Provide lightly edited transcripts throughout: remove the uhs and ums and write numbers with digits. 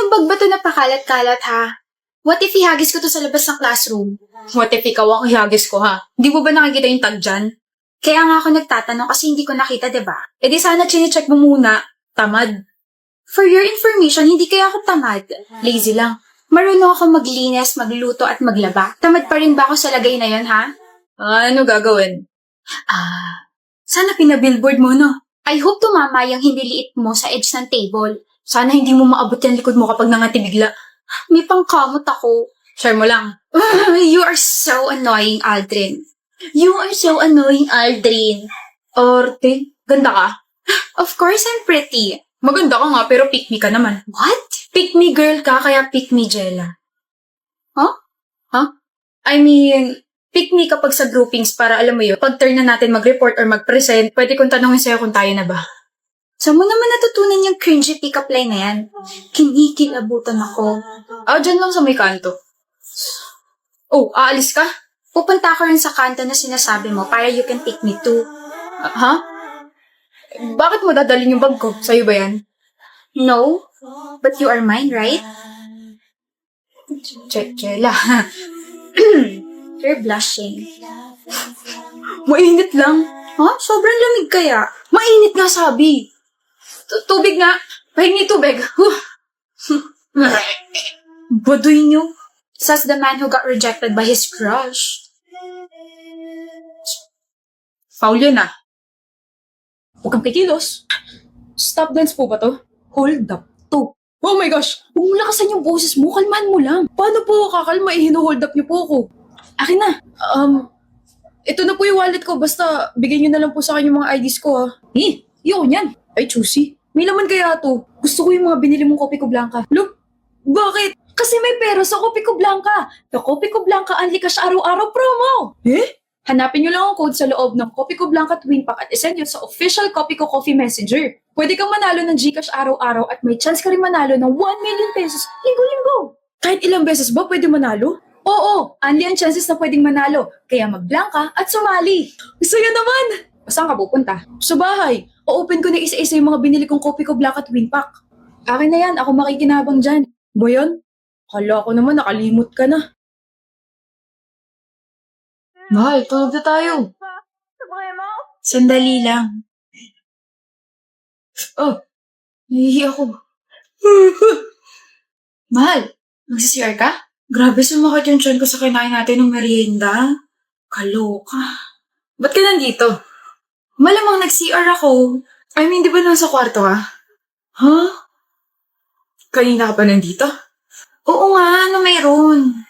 Anong bagbato na pakalat-kalat ha? What if ihagis ko to sa labas ng classroom? What if ikaw ang ihagis ko ha? Di mo ba nakikita yung tag dyan? Kaya nga ako nagtatanong kasi hindi ko nakita, diba? E di sana chinecheck mo muna. Tamad. For your information, hindi kaya ako tamad. Lazy lang. Marunong ako maglinis, magluto at maglaba. Tamad pa rin ba ako sa lagay na yon, ha? Ano gagawin? Sana pinabillboard mo, no? I hope tumama yung hindi liit mo sa edge ng table. Sana hindi mo maabot yung likod mo kapag nangati bigla. May pangkamot ako. Share mo lang. You are so annoying, Aldrin. You are so annoying, Aldrin. Arte, ganda ka. Of course, I'm pretty. Maganda ka nga pero pick me ka naman. What? Pick me girl ka kaya pick me Jella. Huh? I mean, pick me kapag sa groupings para alam mo yun, pag turn na natin mag-report or mag-present, pwede kong tanongin sa'yo kung tayo na ba. Saan mo naman natutunan yung cringy pick-up line na yan? Kinikilabutan ako. Dyan lang sa may kanto. Oh, aalis ka? Pupunta ako rin sa kanto na sinasabi mo para you can pick me too. Ha? Bakit mo dadalhin yung bag ko? Sa'yo ba yan? No, but you are mine, right? Jella. You're blushing. Mainit lang. Sobrang lamig kaya. Mainit nga sabi. Tubig nga. Pahingi tubig. Baduy niyo. Says the man who got rejected by his crush. Foul yun ah. Huwag kang kikilos. Stop dance po ba to? Hold up to. Oh my gosh! Huwag mo lakasan yung boses mo, kalmahan mo lang. Paano po kakalma? Hino-hold up niyo po ako. Akin na. Ito na po yung wallet ko. Basta bigyan niyo na lang po sa akin yung mga IDs ko ha. Yun yan. Ay, choosy. May laman kaya to. Gusto ko yung mga binili mong Kopi Ko Blanca. Look, bakit? Kasi may pera sa Kopi Ko Blanca. The Kopi Ko Blanca Unli Cash Araw-Araw promo. Hanapin nyo lang ang code sa loob ng Kopi Ko Blanca Twin Pack at isend yun sa official Kopi Ko Coffee Messenger. Pwede kang manalo ng GCash araw-araw at may chance ka rin manalo ng 1 million pesos linggo-linggo. Kahit ilang beses ba pwede manalo? Oo, only ang chances na pwedeng manalo. Kaya mag-blanca at sumali. Saya naman! Saan ka pupunta? Sa bahay. O-open ko na isa-isa yung mga binili kong Kopi Ko Blanca Twin Pack. Akin na yan, ako makikinabang dyan. Ba yan? Kala ko naman nakalimot ka na. Mahal, tulog na tayo. Sandali lang. Nahihi ako. Mahal, magsisiyar ka? Grabe, sumakit yung tiyan ko sa kinain natin ng merienda. Kaloka. Ba't ka nandito? Malamang nag-CR ako. I mean, di ba nasa kwarto ka? Kanina ka pa nandito? Oo nga, ano mayroon?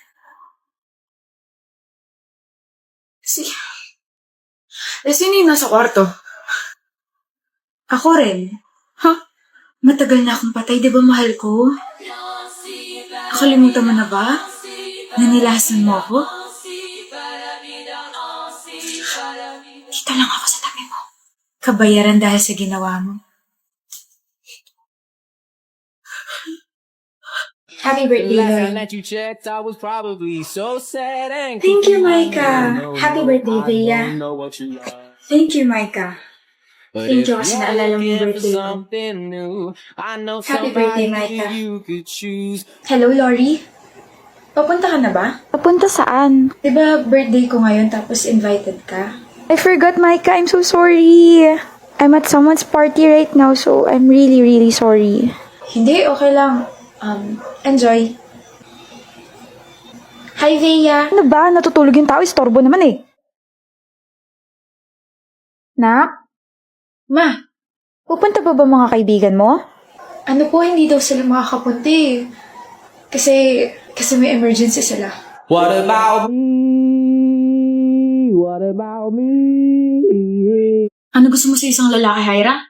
Sino yung nasa kwarto? Ako rin. Matagal na akong patay, di ba mahal ko? Nakalimutan mo na ba? Nanilasan mo ako? Dito lang ako sa tabi mo. Kabayaran dahil sa ginawa mo. Happy birthday, Lord. Thank you, Micah. Happy birthday, Bea. Thank you, Micah. Thank you kasi naalala mo yung birthday ko. Happy birthday, Micah. Hello, Lori? Papunta ka na ba? Papunta saan? Diba birthday ko ngayon tapos invited ka? I forgot, Micah. I'm so sorry. I'm at someone's party right now, so I'm really, really sorry. Hindi, okay lang. Enjoy. Hi, Bea. Ano ba? Natutulog yung tao. Istorbo naman eh. Nak? Ma, Pupunta pa ba mga kaibigan mo? ano po, hindi daw sila makakapunti eh. Kasi may emergency sila. What about me? What about me? Ano gusto mo sa isang lalaki, Hyra?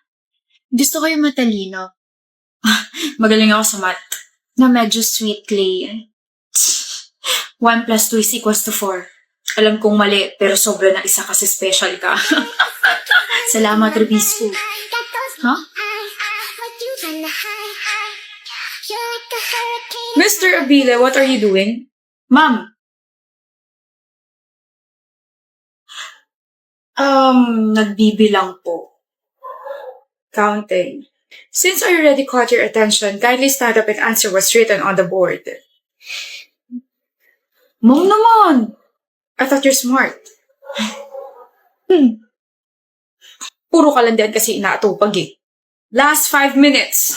Gusto ko yung matalino. Magaling ako sa math. Na medyo sweetly. 1 plus 2 is equals to 4. Alam kong mali, pero sobra na isa kasi special ka. Salamat, Rubisco. Mr. Abile, what are you doing? Ma'am. Nagbibilang po. Counting. Since I already caught your attention, kindly stand up and answer what's written on the board. Mom naman! I thought you're smart. Puro kalandian kasi inaatupag eh. Last 5 minutes.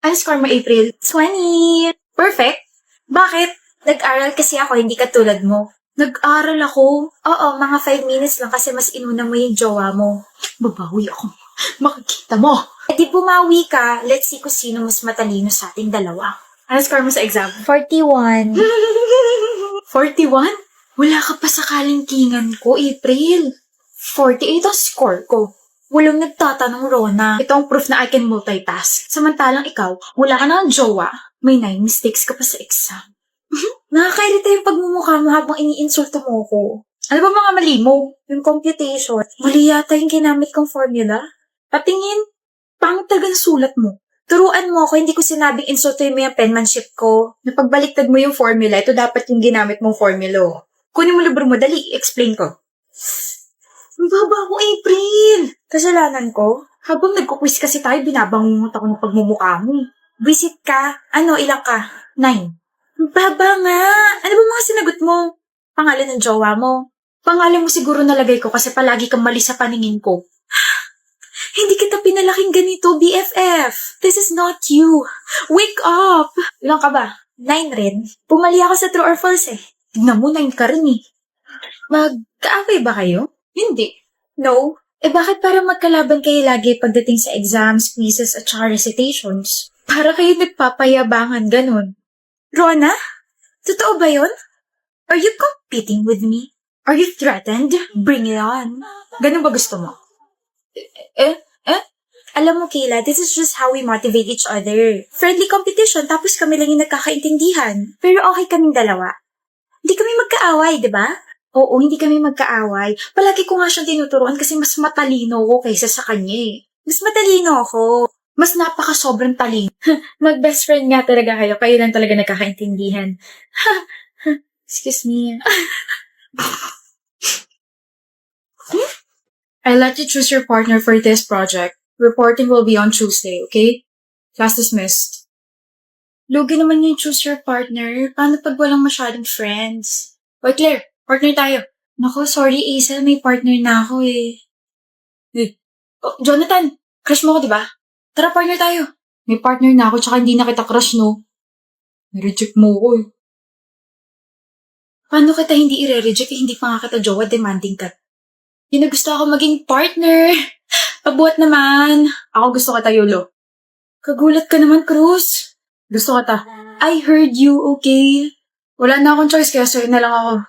Ano score mo, April? 20! Perfect. Bakit? Nag-aral kasi ako, hindi katulad mo. Nag-aral ako. Oo, mga 5 minutes lang kasi mas inuna mo yung jowa mo. Babawi ako. Makikita mo. E di bumawi ka, let's see kung sino mas matalino sa ating dalawa. Ano score mo sa exam? 41. 41? Wala ka pa sa kalingkingan ko, April. 48 ang score ko. Walang nagtatanong, Rona. Ito ang proof na I can multitask. Samantalang ikaw, wala ka na ng jowa. May 9 mistakes ka pa sa exam. Nakakairita yung pagmumukha mo habang iniinsulto mo ko. Ano ba mga mali mo? Yung computation. Mali yata yung ginamit kong formula. Patingin, pangit talaga ng sulat mo. Turuan mo ako, hindi ko sinabing insultuin mo yung penmanship ko. Napagbaliktad mo yung formula, ito dapat yung ginamit mong formula. Kunin mo libro mo, dali, explain ko. Ang baba mo, April! Kasalanan ko? Habang nagkukwis kasi tayo, binabangungot ako ng pagmumukha mo. Visit ka. Ano, ilang ka? 9. Ang baba nga! Ano ba mga sinagot mo? Pangalan ng jowa mo. Pangalan mo siguro nalagay ko kasi palagi kang mali sa paningin ko. Hindi kita pinalaking ganito, BFF. This is not you. Wake up! Ilang ka ba? 9 rin. Pumali ako sa true or false eh. Tignan mo, 9 ka rin eh. Magkaaway ba kayo? Hindi. No? Eh bakit parang magkalaban kayo lagi pagdating sa exams, quizzes, at saka recitations? Para kayo nagpapayabangan, ganun. Rona? Totoo ba yun? Are you competing with me? Are you threatened? Bring it on. Ganun ba gusto mo? Alam mo, Kayla, this is just how we motivate each other. Friendly competition, tapos kami lang yung nagkakaintindihan. Pero okay kaming dalawa. Hindi kami magkaaway, di ba? Oo, hindi kami magkaaway. Palagi ko nga siyang tinuturuan kasi mas matalino ko kaysa sa kanya eh. Mas matalino ako. Mas napaka-sobrang talino. Mag-best friend nga talaga kayo. Kayo lang talaga nagkakaintindihan. Excuse me. I'll let you choose your partner for this project. Reporting will be on Tuesday, okay? Class dismissed. Lugi naman yung choose your partner. Paano pag walang masyadong friends? Hoy, Claire, partner tayo. Naku, sorry, Hazel. May partner na ako eh. Oh, Jonathan, crush mo ko, di ba? Tara, partner tayo. May partner na ako, tsaka hindi na kita crush, no? Reject mo ko eh. Paano kita hindi i-reject hindi pa nga kita jowa, demanding ka? Yun na gusto ako maging partner. Pabuhat naman. Ako gusto kita, Yolo. Kagulat ka naman, Cruz. Gusto kita. I heard you, okay? Wala na akong choice, kaya sa'yo na lang ako.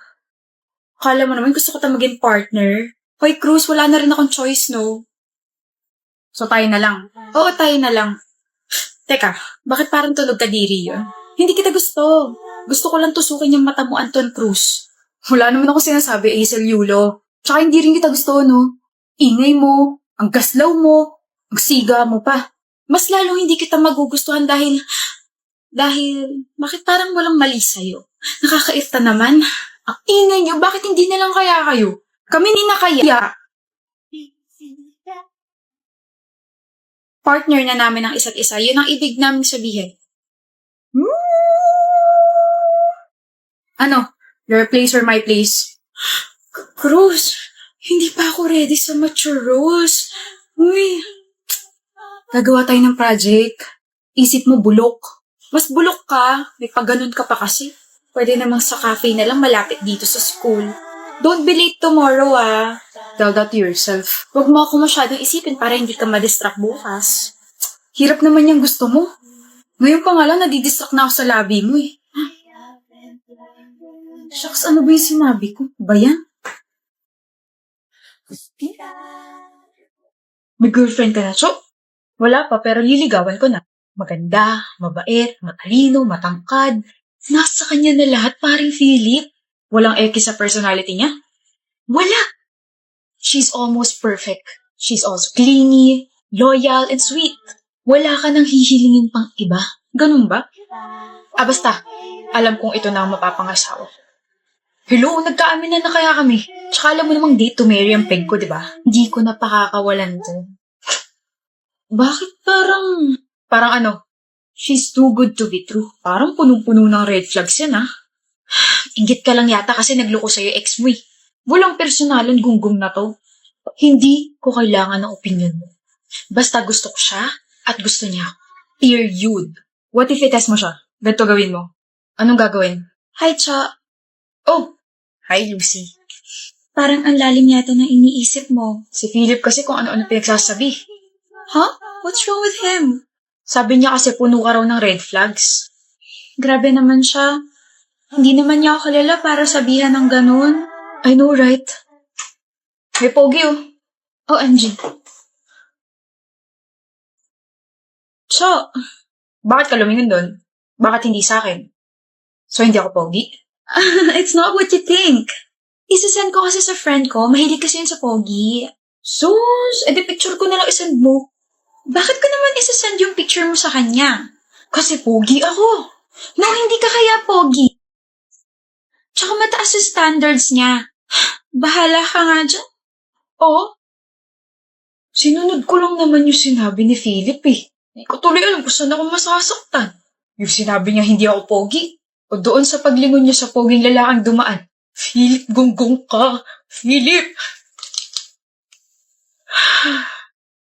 Akala mo naman gusto kita maging partner. Hoy, Cruz, wala na rin akong choice, no? So, tayo na lang. Oo, tayo na lang. Teka, bakit parang tunog ka diri yun? Hindi kita gusto. Gusto ko lang tusukin yung mata mo, Anton Cruz. Wala naman ako sinasabi, Hazel Yulo. Tsaka hindi rin kita gusto, no? Ingay mo, ang gaslaw mo, ang siga mo pa. Mas lalong hindi kita magugustuhan dahil, bakit parang walang mali sa'yo? Nakakairta naman. Ang ingay niyo, bakit hindi na lang kaya kayo? Kami ni na kaya. Partner na namin ang isa't isa. Yun ang ibig namin sabihin. Ano? Your place or my place? Cruz, hindi pa ako ready sa mature roles. Uy, gagawa tayo ng project. Isip mo bulok. Mas bulok ka. May pagganon ka pa kasi. Pwede namang sa cafe na lang malapit dito sa school. Don't be late tomorrow, ah. Tell that to yourself. Huwag mo ako masyadong isipin para hindi ka ma-distract bukas. Hirap naman yung gusto mo. Ngayon pa nga lang, nadidistract na ako sa labi mo eh. Shucks, ano ba yung sinabi ko? Ba yan? May girlfriend ka na, so? Wala pa, pero liligawan ko na. Maganda, mabait, matalino, matangkad. Nasa kanya na lahat, paring Philip. Walang eki sa personality niya? Wala! She's almost perfect. She's also clingy, loyal, and sweet. Wala ka nang hihilingin pang iba. Ganun ba? Basta. Alam kong ito na ang mapapangasawa. Hello, nagkaamin na kaya kami. Tsaka alam mo namang date to marry ang peg ko, di ba? Hindi ko na pakakawalan to. Bakit parang ano? She's too good to be true. Parang punong-puno ng red flags yan, ah. Inggit ka lang yata kasi nagloko sa'yo ex mo eh. Walang personalan gunggong na to. Hindi ko kailangan ng opinion mo. Basta gusto ko siya at gusto niya. Period. What if i-test mo siya? Ganito gawin mo. Anong gagawin? Hi, Cha. Oh! Hi, Lucy. Parang ang lalim yata ng iniisip mo. Si Philip kasi kung ano-ano pinagsasabi. Huh? What's wrong with him? Sabi niya kasi puno ka raw ng red flags. Grabe naman siya. Hindi naman niya ako kilala para sabihan ng ganun. I know, right? May pogi oh. OMG. So, bakit ka lumingon doon? Bakit hindi sa akin? So, hindi ako pogi? It's not what you think. Isasend ko kasi sa friend ko. Mahilig kasi yun sa pogi. Sus, edi picture ko na lang isend mo. Bakit ko naman isasend yung picture mo sa kanya? Kasi pogi ako. No, hindi ka kaya pogi. Tsaka mataas sa standards niya. Bahala ka nga dyan. Oo. Sinunod ko lang naman yung sinabi ni Philip eh. Hindi ko tuloy alam kung saan ako masasaktan. Yung sinabi niya hindi ako pogi. O doon sa paglingon niya sa poging lalaking dumaan. Philip, gonggong ka. Philip!